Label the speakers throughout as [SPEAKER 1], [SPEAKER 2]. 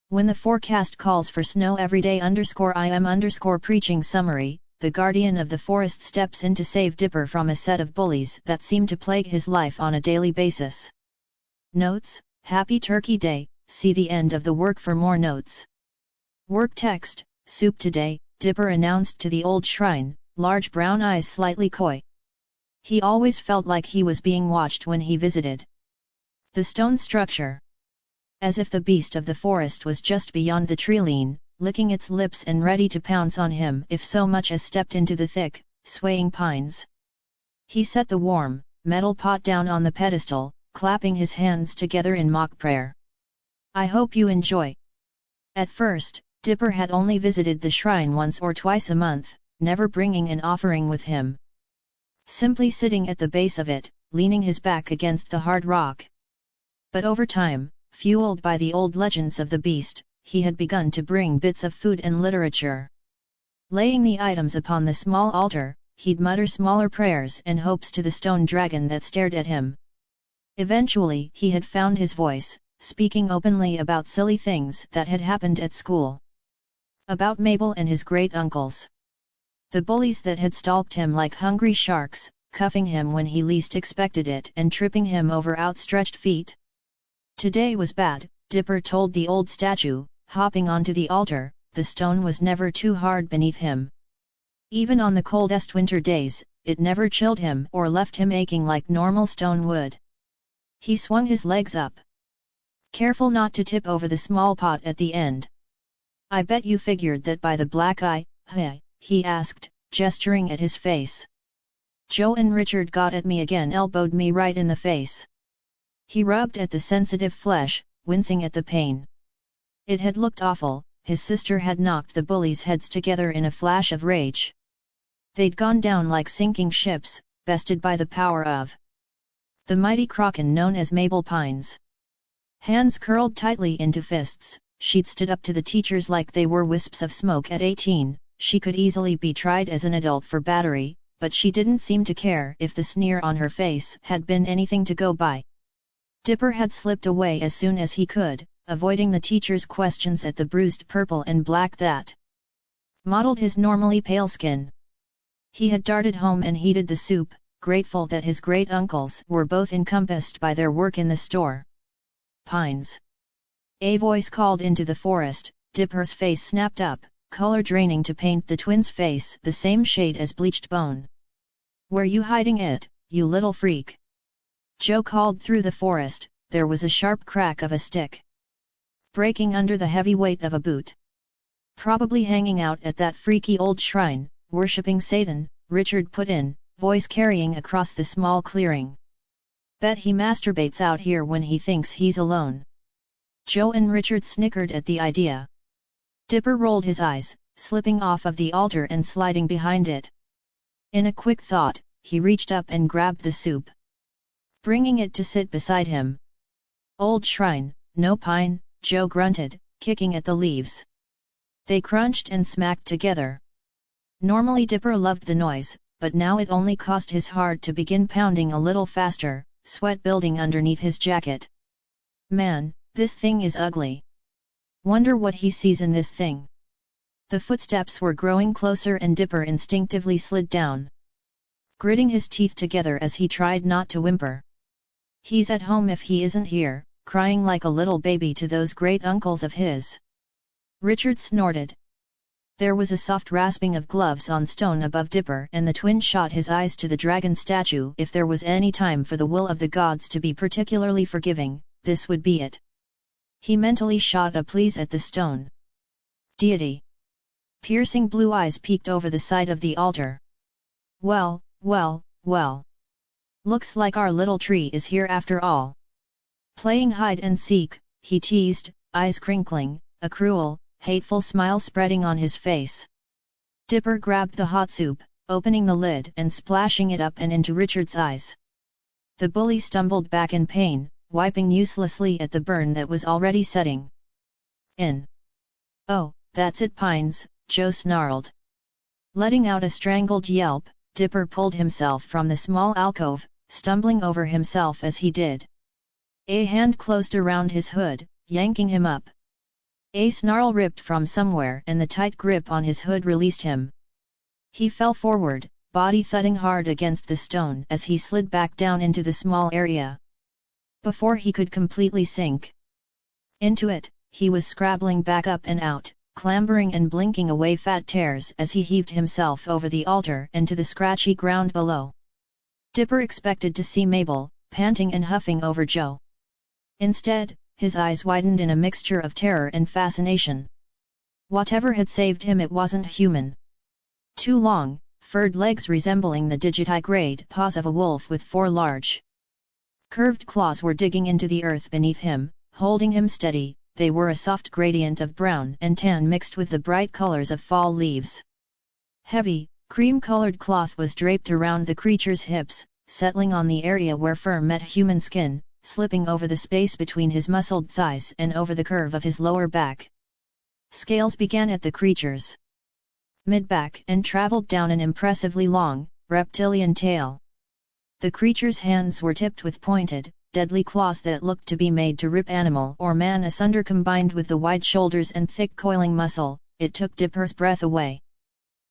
[SPEAKER 1] When the forecast calls for snow everyday _im_ preaching summary, the guardian of the forest steps in to save Dipper from a set of bullies that seem to plague his life on a daily basis. Notes: Happy Turkey Day, see the end of the work for more notes. Work text: Soup today, Dipper announced to the old shrine, large brown eyes slightly coy. He always felt like he was being watched when he visited the stone structure. As if the beast of the forest was just beyond the tree-line, licking its lips and ready to pounce on him if so much as stepped into the thick, swaying pines. He set the warm, metal pot down on the pedestal, clapping his hands together in mock prayer. I hope you enjoy. At first, Dipper had only visited the shrine once or twice a month, never bringing an offering with him. Simply sitting at the base of it, leaning his back against the hard rock. But over time, fueled by the old legends of the beast, he had begun to bring bits of food and literature. Laying the items upon the small altar, he'd mutter smaller prayers and hopes to the stone dragon that stared at him. Eventually he had found his voice, speaking openly about silly things that had happened at school. About Mabel and his great-uncles. The bullies that had stalked him like hungry sharks, cuffing him when he least expected it and tripping him over outstretched feet. Today was bad, Dipper told the old statue, hopping onto the altar. The stone was never too hard beneath him. Even on the coldest winter days, it never chilled him or left him aching like normal stone would. He swung his legs up, careful not to tip over the small pot at the end. I bet you figured that by the black eye, huh? He asked, gesturing at his face. Joe and Richard got at me again, elbowed me right in the face. He rubbed at the sensitive flesh, wincing at the pain. It had looked awful. His sister had knocked the bullies' heads together in a flash of rage. They'd gone down like sinking ships, bested by the power of the mighty kraken known as Mabel Pines. Hands curled tightly into fists, she'd stood up to the teachers like they were wisps of smoke at 18. She could easily be tried as an adult for battery, but she didn't seem to care if the sneer on her face had been anything to go by. Dipper had slipped away as soon as he could, avoiding the teacher's questions at the bruised purple and black that mottled his normally pale skin. He had darted home and heated the soup, grateful that his great-uncles were both encompassed by their work in the store. Pines. A voice called into the forest. Dipper's face snapped up, color draining to paint the twins' face the same shade as bleached bone. Where you hiding it, you little freak? Joe called through the forest. There was a sharp crack of a stick breaking under the heavy weight of a boot. Probably hanging out at that freaky old shrine, worshipping Satan, Richard put in, voice carrying across the small clearing. Bet he masturbates out here when he thinks he's alone. Joe and Richard snickered at the idea. Dipper rolled his eyes, slipping off of the altar and sliding behind it. In a quick thought, he reached up and grabbed the soup, bringing it to sit beside him. Old shrine, no pine, Joe grunted, kicking at the leaves. They crunched and smacked together. Normally Dipper loved the noise, but now it only caused his heart to begin pounding a little faster, sweat building underneath his jacket. Man, this thing is ugly. Wonder what he sees in this thing. The footsteps were growing closer and Dipper instinctively slid down, gritting his teeth together as he tried not to whimper. He's at home if he isn't here, crying like a little baby to those great-uncles of his. Richard snorted. There was a soft rasping of gloves on stone above Dipper and the twin shot his eyes to the dragon statue. If there was any time for the will of the gods to be particularly forgiving, this would be it. He mentally shot a please at the stone deity. Piercing blue eyes peeked over the side of the altar. Well, well, well. Looks like our little tree is here after all. Playing hide and seek, he teased, eyes crinkling, a cruel, hateful smile spreading on his face. Dipper grabbed the hot soup, opening the lid and splashing it up and into Richard's eyes. The bully stumbled back in pain, wiping uselessly at the burn that was already setting in. Oh, that's it, Pines, Joe snarled. Letting out a strangled yelp, Dipper pulled himself from the small alcove, stumbling over himself as he did. A hand closed around his hood, yanking him up. A snarl ripped from somewhere and the tight grip on his hood released him. He fell forward, body thudding hard against the stone as he slid back down into the small area. Before he could completely sink into it, he was scrabbling back up and out, clambering and blinking away fat tears as he heaved himself over the altar and to the scratchy ground below. Dipper expected to see Mabel, panting and huffing over Joe. Instead, his eyes widened in a mixture of terror and fascination. Whatever had saved him, it wasn't human. Two long, furred legs resembling the digitigrade paws of a wolf with four large, curved claws were digging into the earth beneath him, holding him steady. They were a soft gradient of brown and tan mixed with the bright colors of fall leaves. Heavy, cream-colored cloth was draped around the creature's hips, settling on the area where fur met human skin, slipping over the space between his muscled thighs and over the curve of his lower back. Scales began at the creature's mid-back and traveled down an impressively long, reptilian tail. The creature's hands were tipped with pointed, deadly claws that looked to be made to rip animal or man asunder. Combined with the wide shoulders and thick coiling muscle, it took Dipper's breath away.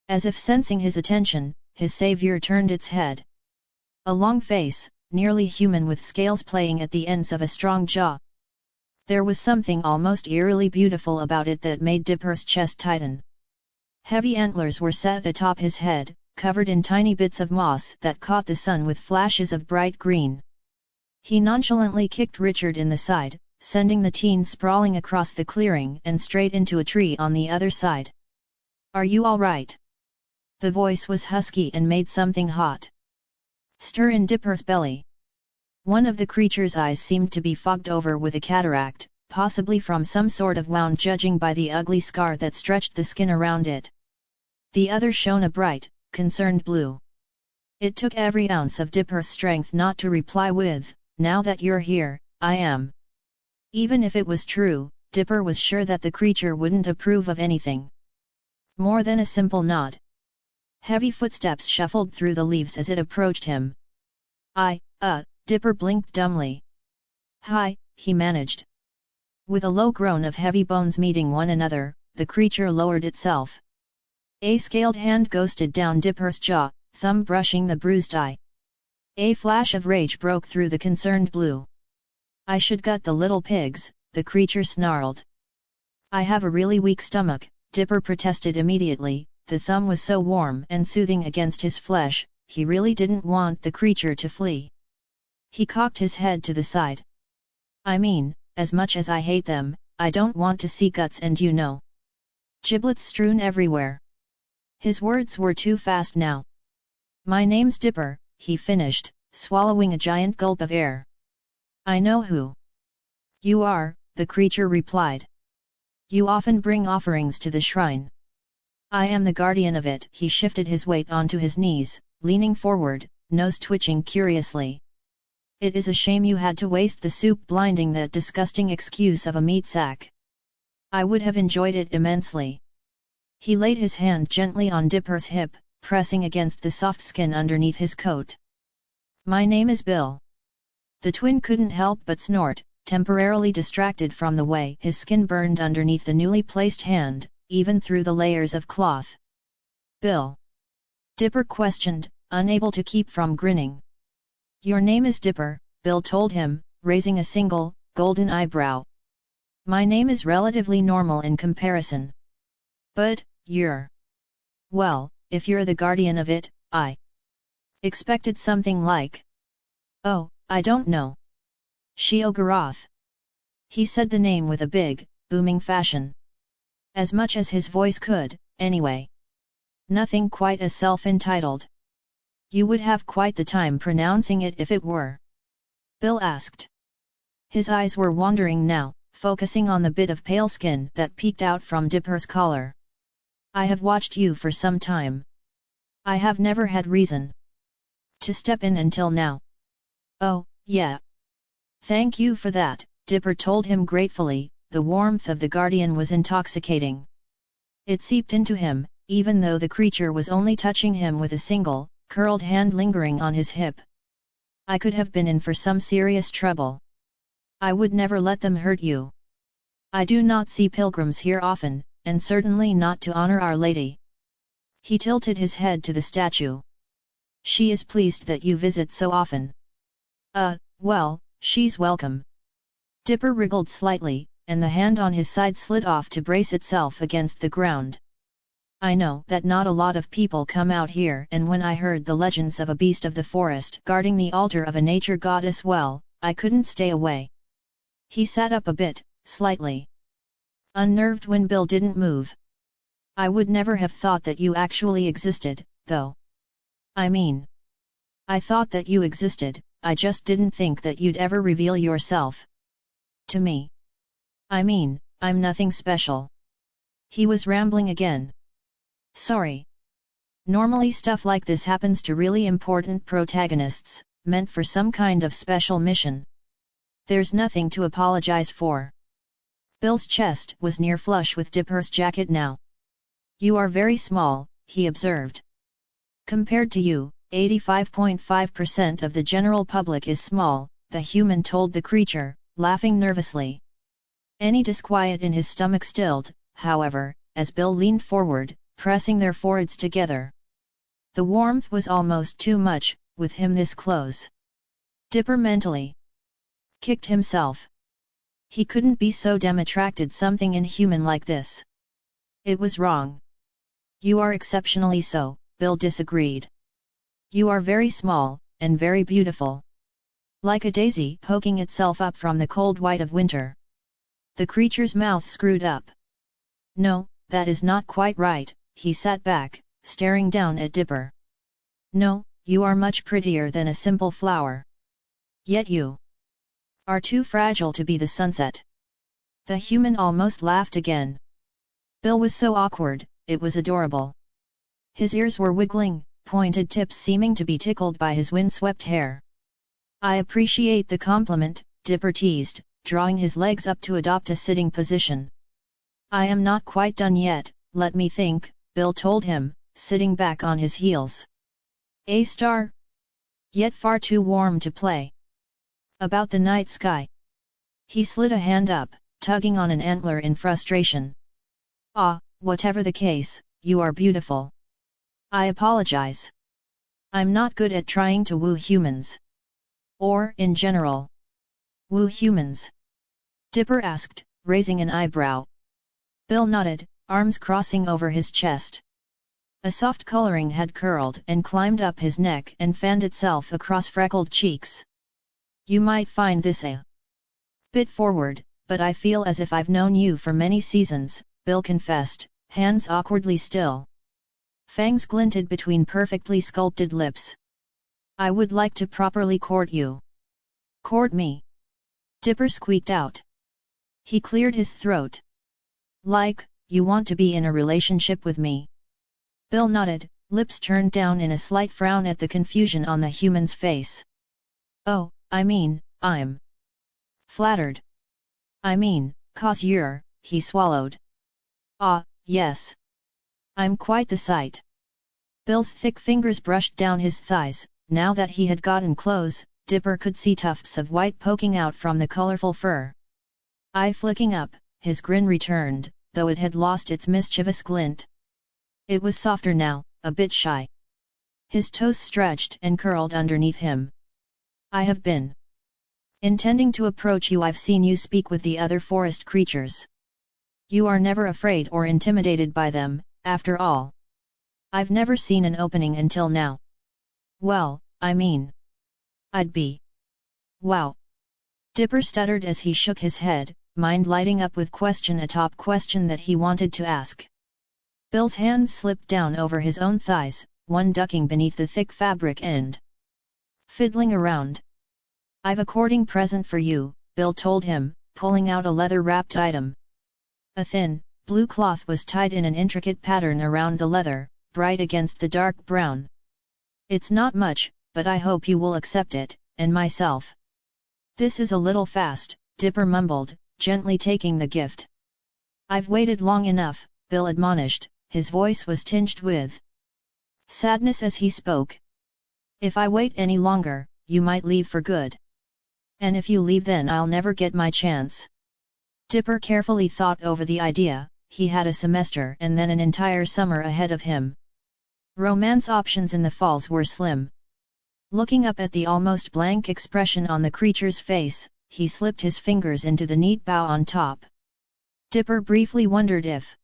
[SPEAKER 1] As if sensing his attention, his savior turned its head. A long face, nearly human with scales playing at the ends of a strong jaw. There was something almost eerily beautiful about it that made Dipper's chest tighten. Heavy antlers were set atop his head, covered in tiny bits of moss that caught the sun with flashes of bright green. He nonchalantly kicked Richard in the side, sending the teen sprawling across the clearing and straight into a tree on the other side. "Are you all right?" The voice was husky and made something hot stir in Dipper's belly. One of the creature's eyes seemed to be fogged over with a cataract, possibly from some sort of wound, judging by the ugly scar that stretched the skin around it. The other shone a bright, concerned blue. It took every ounce of Dipper's strength not to reply with, "Now that you're here, I am." Even if it was true, Dipper was sure that the creature wouldn't approve of anything more than a simple nod. Heavy footsteps shuffled through the leaves as it approached him. Dipper blinked dumbly. "Hi," he managed. With a low groan of heavy bones meeting one another, the creature lowered itself. A scaled hand ghosted down Dipper's jaw, thumb brushing the bruised eye. A flash of rage broke through the concerned blue. "I should gut the little pigs," the creature snarled. "I have a really weak stomach," Dipper protested immediately. The thumb was so warm and soothing against his flesh, he really didn't want the creature to flee. He cocked his head to the side. "I mean, as much as I hate them, I don't want to see guts, and you know. Giblets strewn everywhere." His words were too fast now. "My name's Dipper," he finished, swallowing a giant gulp of air. "I know who you are," the creature replied. "You often bring offerings to the shrine. I am the guardian of it." He shifted his weight onto his knees, leaning forward, nose twitching curiously. "It is a shame you had to waste the soup blinding that disgusting excuse of a meat sack. I would have enjoyed it immensely." He laid his hand gently on Dipper's hip, pressing against the soft skin underneath his coat. "My name is Bill." The twin couldn't help but snort, temporarily distracted from the way his skin burned underneath the newly placed hand, even through the layers of cloth. "Bill?" Dipper questioned, unable to keep from grinning. "Your name is Dipper," Bill told him, raising a single, golden eyebrow. "My name is relatively normal in comparison. But, you're... well, if you're the guardian of it, I expected something like... oh, I don't know. Sheogorath." He said the name with a big, booming fashion. As much as his voice could, anyway. Nothing quite as self-entitled. "You would have quite the time pronouncing it if it were?" Bill asked. His eyes were wandering now, focusing on the bit of pale skin that peeked out from Dipper's collar. "I have watched you for some time. I have never had reason to step in until now." "Oh, yeah. Thank you for that," Dipper told him gratefully. The warmth of the guardian was intoxicating. It seeped into him, even though the creature was only touching him with a single, curled hand lingering on his hip. "I could have been in for some serious trouble. I would never let them hurt you. I do not see pilgrims here often, and certainly not to honor Our Lady. He tilted his head to the statue. She is pleased that you visit so often. Well, she's welcome. Dipper wriggled slightly, and the hand on his side slid off to brace itself against the ground. I know that not a lot of people come out here, and when I heard the legends of a beast of the forest guarding the altar of a nature goddess, well, I couldn't stay away. He sat up a bit, slightly unnerved when Bill didn't move. I would never have thought that you actually existed, though. I mean, I thought that you existed, I just didn't think that you'd ever reveal yourself to me. I mean, I'm nothing special. He was rambling again. Sorry. Normally stuff like this happens to really important protagonists, meant for some kind of special mission. There's nothing to apologize for. Bill's chest was near flush with Dipper's jacket now. You are very small, he observed. Compared to you, 85.5% of the general public is small, the human told the creature, laughing nervously. Any disquiet in his stomach stilled, however, as Bill leaned forward, pressing their foreheads together. The warmth was almost too much, with him this close. Dipper mentally kicked himself. He couldn't be so damn attracted something inhuman like this. It was wrong. You are exceptionally so, Bill disagreed. You are very small, and very beautiful. Like a daisy poking itself up from the cold white of winter. The creature's mouth screwed up. No, that is not quite right, he sat back, staring down at Dipper. No, you are much prettier than a simple flower. Yet you are too fragile to be the sunset. The human almost laughed again. Bill was so awkward, it was adorable. His ears were wiggling, pointed tips seeming to be tickled by his windswept hair. I appreciate the compliment, Dipper teased, drawing his legs up to adopt a sitting position. I am not quite done yet, let me think, Bill told him, sitting back on his heels. A*? Yet far too warm to play. About the night sky. He slid a hand up, tugging on an antler in frustration. Whatever the case, you are beautiful. I apologize. I'm not good at trying to woo humans. Or, in general. Woo humans? Dipper asked, raising an eyebrow. Bill nodded, arms crossing over his chest. A soft coloring had curled and climbed up his neck and fanned itself across freckled cheeks. You might find this a bit forward, but I feel as if I've known you for many seasons, Bill confessed, hands awkwardly still. Fangs glinted between perfectly sculpted lips. I would like to properly court you. Court me? Dipper squeaked out. He cleared his throat. Like, you want to be in a relationship with me? Bill nodded, lips turned down in a slight frown at the confusion on the human's face. Oh, I mean, I'm flattered. I mean, 'cause you're, he swallowed. Yes. I'm quite the sight. Bill's thick fingers brushed down his thighs. Now that he had gotten close, Dipper could see tufts of white poking out from the colorful fur. Eye flicking up, his grin returned, though it had lost its mischievous glint. It was softer now, a bit shy. His toes stretched and curled underneath him. I have been intending to approach you. I've seen you speak with the other forest creatures. You are never afraid or intimidated by them, after all. I've never seen an opening until now. Well, I mean, I'd be. Wow. Dipper stuttered as he shook his head, mind lighting up with question atop question that he wanted to ask. Bill's hands slipped down over his own thighs, one ducking beneath the thick fabric end. Fiddling around. I've a courting present for you, Bill told him, pulling out a leather-wrapped item. A thin, blue cloth was tied in an intricate pattern around the leather, bright against the dark brown. It's not much, but I hope you will accept it, and myself. This is a little fast, Dipper mumbled, gently taking the gift. I've waited long enough, Bill admonished, his voice was tinged with sadness as he spoke. If I wait any longer, you might leave for good. And if you leave then I'll never get my chance. Dipper carefully thought over the idea. He had a semester and then an entire summer ahead of him. Romance options in the falls were slim. Looking up at the almost blank expression on the creature's face, he slipped his fingers into the neat bow on top. Dipper briefly wondered if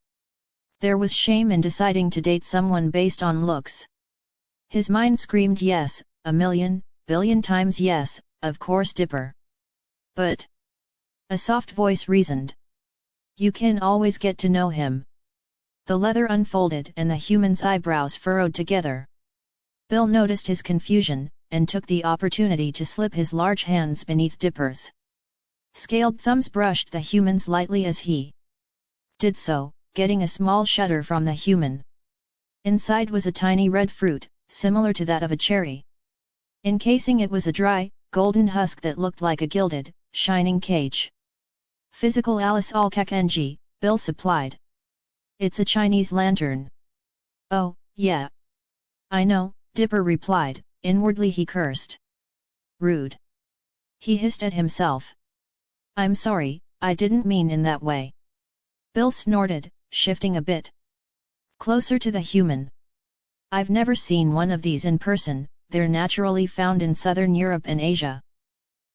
[SPEAKER 1] there was shame in deciding to date someone based on looks. His mind screamed yes, a million, billion times yes, of course Dipper. But a soft voice reasoned. You can always get to know him. The leather unfolded and the human's eyebrows furrowed together. Bill noticed his confusion, and took the opportunity to slip his large hands beneath Dipper's. Scaled thumbs brushed the human's lightly as he did so, getting a small shudder from the human. Inside was a tiny red fruit, similar to that of a cherry. Encasing it was a dry, golden husk that looked like a gilded, shining cage. Physical Alice Alkak-NG, Bill supplied. It's a Chinese lantern. Oh, yeah. I know, Dipper replied, inwardly he cursed. Rude. He hissed at himself. I'm sorry, I didn't mean in that way. Bill snorted, shifting a bit closer to the human. I've never seen one of these in person, they're naturally found in southern Europe and Asia.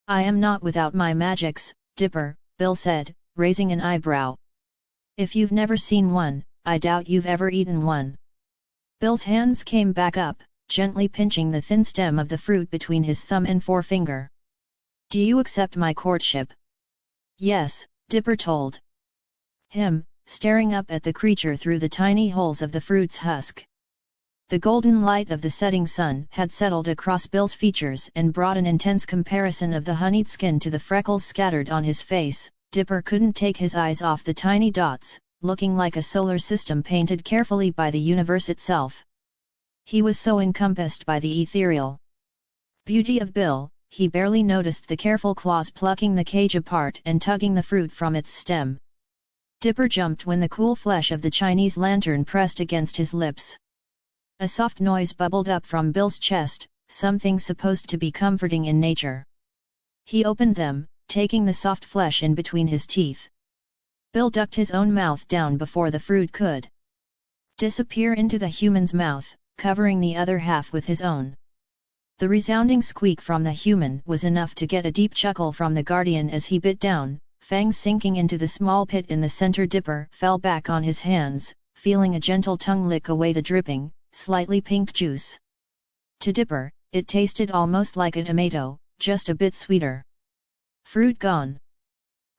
[SPEAKER 1] I am not without my magics, Dipper, Bill said, raising an eyebrow. If you've never seen one, I doubt you've ever eaten one. Bill's hands came back up, gently pinching the thin stem of the fruit between his thumb and forefinger. Do you accept my courtship? Yes, Dipper told him, staring up at the creature through the tiny holes of the fruit's husk. The golden light of the setting sun had settled across Bill's features and brought an intense comparison of the honeyed skin to the freckles scattered on his face. Dipper couldn't take his eyes off the tiny dots, looking like a solar system painted carefully by the universe itself. He was so encompassed by the ethereal beauty of Bill, he barely noticed the careful claws plucking the cage apart and tugging the fruit from its stem. Dipper jumped when the cool flesh of the Chinese lantern pressed against his lips. A soft noise bubbled up from Bill's chest, something supposed to be comforting in nature. He opened them, taking the soft flesh in between his teeth. Bill ducked his own mouth down before the fruit could disappear into the human's mouth, covering the other half with his own. The resounding squeak from the human was enough to get a deep chuckle from the guardian as he bit down, fangs sinking into the small pit in the center. Dipper fell back on his hands, feeling a gentle tongue lick away the dripping, slightly pink juice. To Dipper, it tasted almost like a tomato, just a bit sweeter. Fruit gone.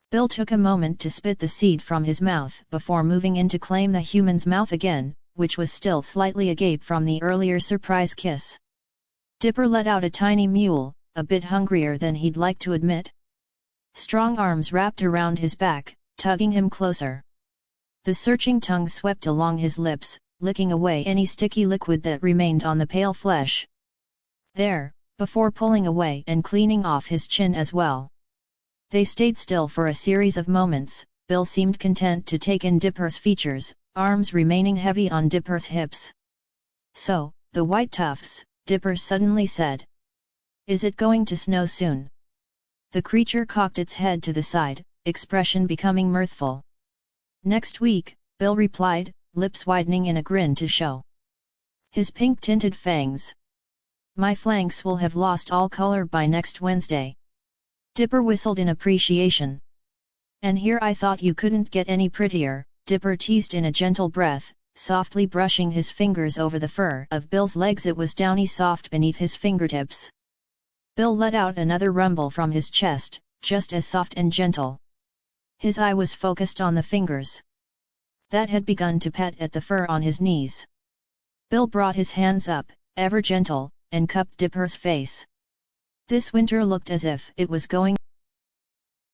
[SPEAKER 1] Bill took a moment to spit the seed from his mouth before moving in to claim the human's mouth again, which was still slightly agape from the earlier surprise kiss. Dipper let out a tiny mewl, a bit hungrier than he'd like to admit. Strong arms wrapped around his back, tugging him closer. The searching tongue swept along his lips, licking away any sticky liquid that remained on the pale flesh. There, before pulling away and cleaning off his chin as well. They stayed still for a series of moments. Bill seemed content to take in Dipper's features, arms remaining heavy on Dipper's hips. So, the white tufts, Dipper suddenly said. Is it going to snow soon? The creature cocked its head to the side, expression becoming mirthful. Next week, Bill replied, lips widening in a grin to show his pink-tinted fangs. My flanks will have lost all color by next Wednesday. Dipper whistled in appreciation. And here I thought you couldn't get any prettier, Dipper teased in a gentle breath, softly brushing his fingers over the fur of Bill's legs. It was downy soft beneath his fingertips. Bill let out another rumble from his chest, just as soft and gentle. His eye was focused on the fingers that had begun to pet at the fur on his knees. Bill brought his hands up, ever gentle, and cupped Dipper's face. This winter looked as if it was going